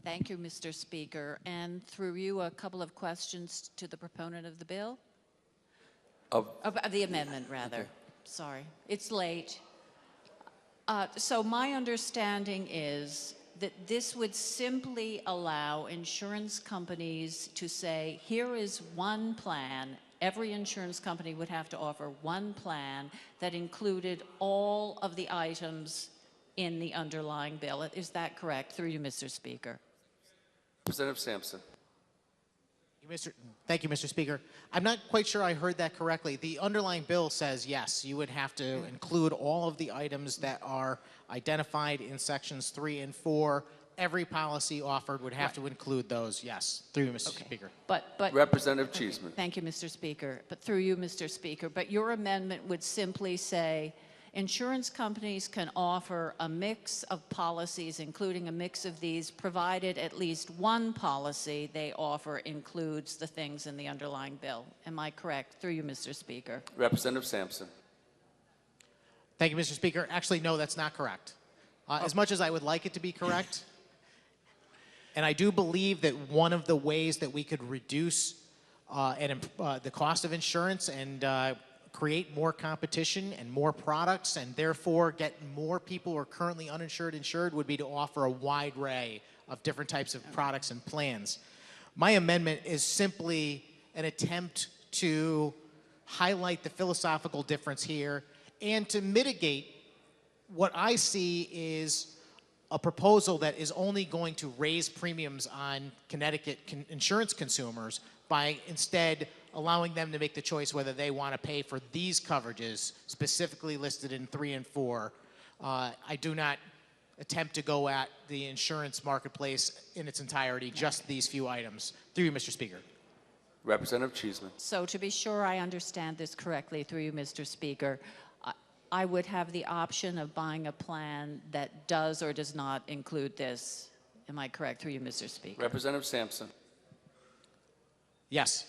Thank you, Mr. Speaker. And through you, a couple of questions to the proponent of the bill? Of the amendment, rather. Okay. Sorry, it's late. So my understanding is that this would simply allow insurance companies to say, here is one plan. Every insurance company would have to offer one plan that included all of the items in the underlying bill. Is that correct? Through you, Mr. Speaker. Representative Sampson. Thank you, Mr. Speaker. I'm not quite sure I heard that correctly. The underlying bill says, yes, you would have to include all of the items that are identified in sections 3 and 4. Every policy offered would have to include those, yes. Through you, Mr. Speaker. But Representative Cheeseman. Thank you, Mr. Speaker. But through you, Mr. Speaker. But your amendment would simply say, insurance companies can offer a mix of policies, including a mix of these, provided at least one policy they offer includes the things in the underlying bill. Am I correct? Through you, Mr. Speaker. Representative Sampson. Thank you, Mr. Speaker. Actually, no, that's not correct. As much as I would like it to be correct, and I do believe that one of the ways that we could reduce the cost of insurance and create more competition and more products and therefore get more people who are currently uninsured insured would be to offer a wide array of different types of products and plans. My amendment is simply an attempt to highlight the philosophical difference here and to mitigate what I see is a proposal that is only going to raise premiums on Connecticut insurance consumers by instead allowing them to make the choice whether they want to pay for these coverages specifically listed in 3 and 4. I do not attempt to go at the insurance marketplace in its entirety, just these few items. Through you, Mr. Speaker. Representative Cheeseman. So to be sure I understand this correctly, through you, Mr. Speaker, I would have the option of buying a plan that does or does not include this. Am I correct? Through you, Mr. Speaker. Representative Sampson. Yes,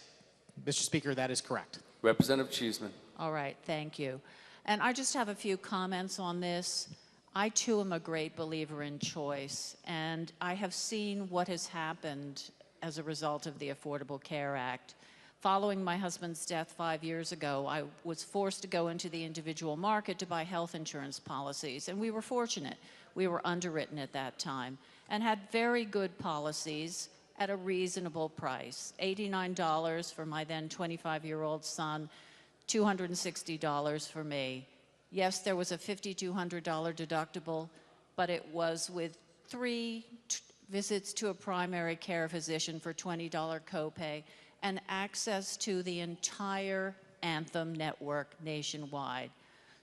Mr. Speaker, that is correct. Representative Cheeseman. All right, thank you. And I just have a few comments on this. I, too, am a great believer in choice, and I have seen what has happened as a result of the Affordable Care Act. Following my husband's death 5 years ago, I was forced to go into the individual market to buy health insurance policies, and we were fortunate. We were underwritten at that time and had very good policies at a reasonable price. $89 for my then 25-year-old son, $260 for me. Yes, there was a $5,200 deductible, but it was with 3 visits to a primary care physician for $20 copay and access to the entire Anthem network nationwide.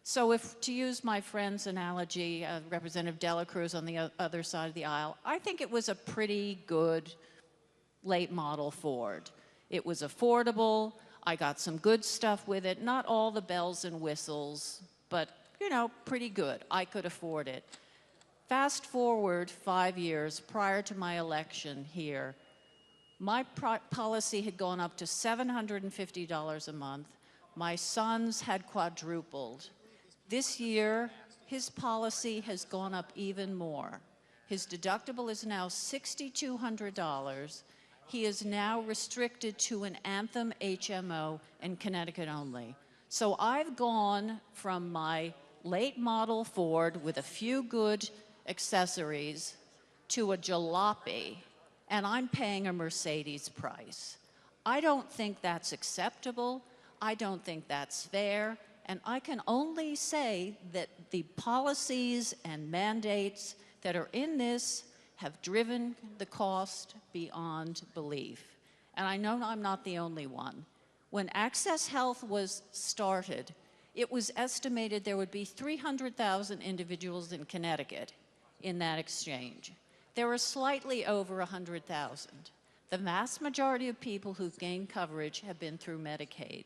So if, to use my friend's analogy, Representative Dela Cruz on the other side of the aisle, I think it was a pretty good late model Ford. It was affordable. I got some good stuff with it. Not all the bells and whistles, but, you know, pretty good. I could afford it. Fast forward 5 years prior to my election here, my policy had gone up to $750 a month. My son's had quadrupled. This year, his policy has gone up even more. His deductible is now $6,200. He is now restricted to an Anthem HMO in Connecticut only. So I've gone from my late model Ford with a few good accessories to a jalopy, and I'm paying a Mercedes price. I don't think that's acceptable. I don't think that's fair. And I can only say that the policies and mandates that are in this have driven the cost beyond belief. And I know I'm not the only one. When Access Health was started, it was estimated there would be 300,000 individuals in Connecticut in that exchange. There are slightly over 100,000. The vast majority of people who've gained coverage have been through Medicaid.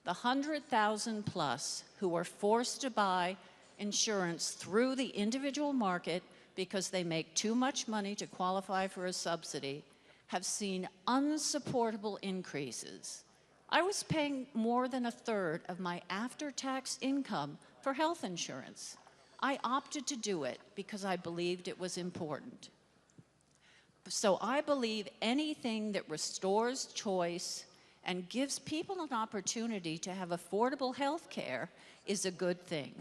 The 100,000 plus who are forced to buy insurance through the individual market because they make too much money to qualify for a subsidy have seen unsupportable increases. I was paying more than a third of my after-tax income for health insurance. I opted to do it because I believed it was important. So I believe anything that restores choice and gives people an opportunity to have affordable health care is a good thing.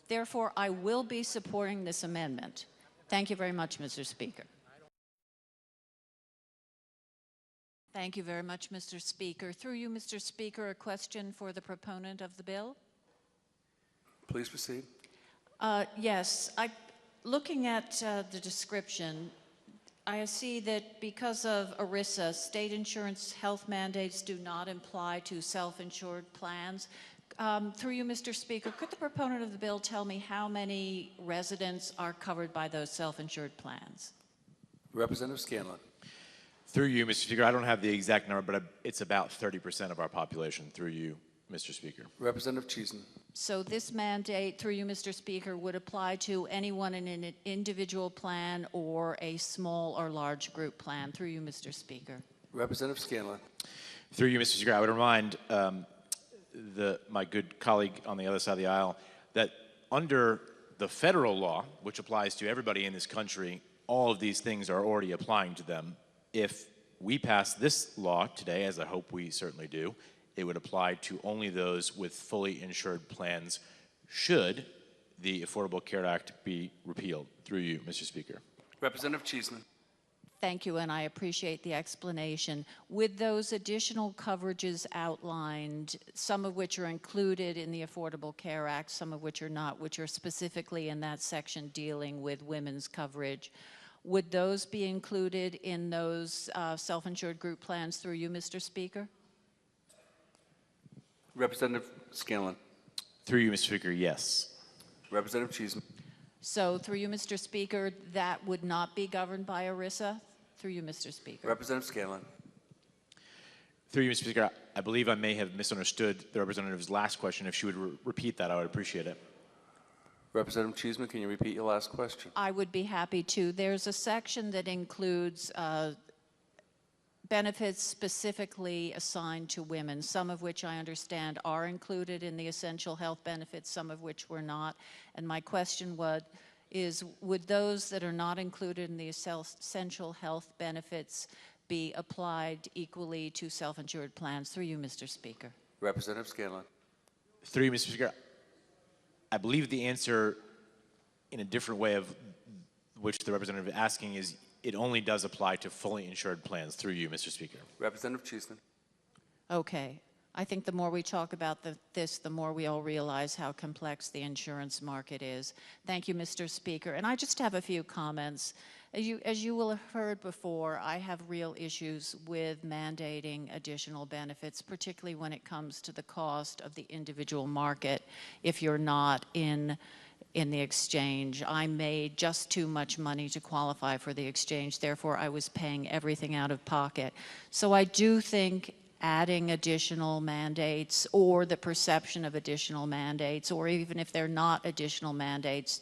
Therefore, I will be supporting this amendment. Thank you very much, Mr. Speaker. Thank you very much, Mr. Speaker. Through you, Mr. Speaker, a question for the proponent of the bill. Please proceed. Yes, looking at the description, I see that because of ERISA, state insurance health mandates do not apply to self-insured plans. Through you, Mr. Speaker, could the proponent of the bill tell me how many residents are covered by those self-insured plans? Representative Scanlon. Through you, Mr. Speaker, I don't have the exact number, but it's about 30% of our population. Through you, Mr. Speaker. Representative Cheeseman. So this mandate, through you, Mr. Speaker, would apply to anyone in an individual plan or a small or large group plan. Through you, Mr. Speaker. Representative Scanlon. Through you, Mr. Speaker, I would remind my good colleague on the other side of the aisle that under the federal law, which applies to everybody in this country, all of these things are already applying to them. If we pass this law today, as I hope we certainly do, it would apply to only those with fully insured plans should the Affordable Care Act be repealed. Through you, Mr. Speaker. Representative Cheeseman. Thank you, and I appreciate the explanation. With those additional coverages outlined, some of which are included in the Affordable Care Act, some of which are not, which are specifically in that section dealing with women's coverage, would those be included in those self-insured group plans through you, Mr. Speaker? Representative Scanlon. Through you, Mr. Speaker, yes. Representative Cheeseman. So through you, Mr. Speaker, that would not be governed by ERISA? Through you, Mr. Speaker. Representative Scanlon. Through you, Mr. Speaker, I believe I may have misunderstood the representative's last question. If she would repeat that, I would appreciate it. Representative Cheeseman, can you repeat your last question? I would be happy to. There's a section that includes benefits specifically assigned to women, some of which I understand are included in the essential health benefits, some of which were not. And my question is, would those that are not included in the essential health benefits be applied equally to self-insured plans? Through you, Mr. Speaker. Representative Scanlon. Through you, Mr. Speaker, I believe the answer in a different way of which the representative is asking is it only does apply to fully insured plans. Through you, Mr. Speaker. Representative Cheeseman. Okay. I think the more we talk about this, the more we all realize how complex the insurance market is. Thank you, Mr. Speaker. And I just have a few comments. As you will have heard before, I have real issues with mandating additional benefits, particularly when it comes to the cost of the individual market if you're not in the exchange. I made just too much money to qualify for the exchange. Therefore, I was paying everything out of pocket. So I do think adding additional mandates or the perception of additional mandates, or even if they're not additional mandates,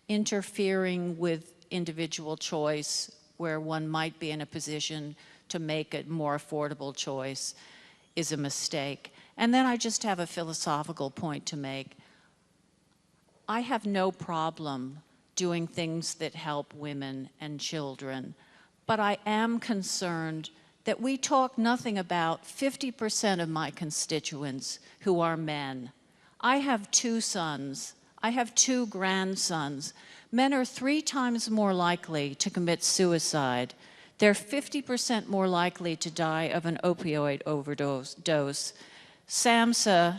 interfering with individual choice where one might be in a position to make a more affordable choice is a mistake. And then I just have a philosophical point to make. I have no problem doing things that help women and children, but I am concerned that we talk nothing about 50% of my constituents who are men. I have 2 sons. I have 2 grandsons. Men are 3 times more likely to commit suicide. They're 50% more likely to die of an opioid overdose. SAMHSA,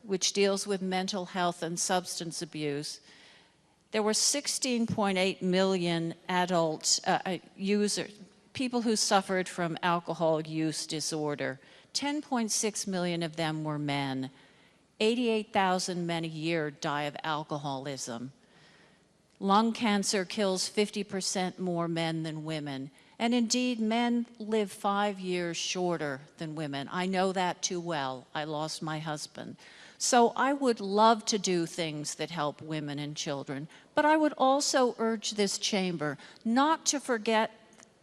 which deals with mental health and substance abuse, there were 16.8 million adult people who suffered from alcohol use disorder. 10.6 million of them were men. 88,000 men a year die of alcoholism. Lung cancer kills 50% more men than women. And indeed, men live 5 years shorter than women. I know that too well. I lost my husband. So I would love to do things that help women and children, but I would also urge this chamber not to forget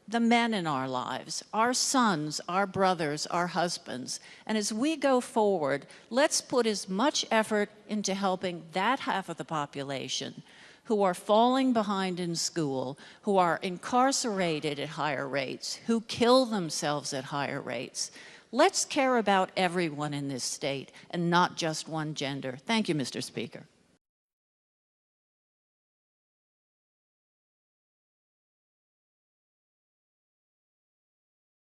the men in our lives, our sons, our brothers, our husbands. And as we go forward, let's put as much effort into helping that half of the population who are falling behind in school, who are incarcerated at higher rates, who kill themselves at higher rates. Let's care about everyone in this state and not just one gender. Thank you, Mr. Speaker.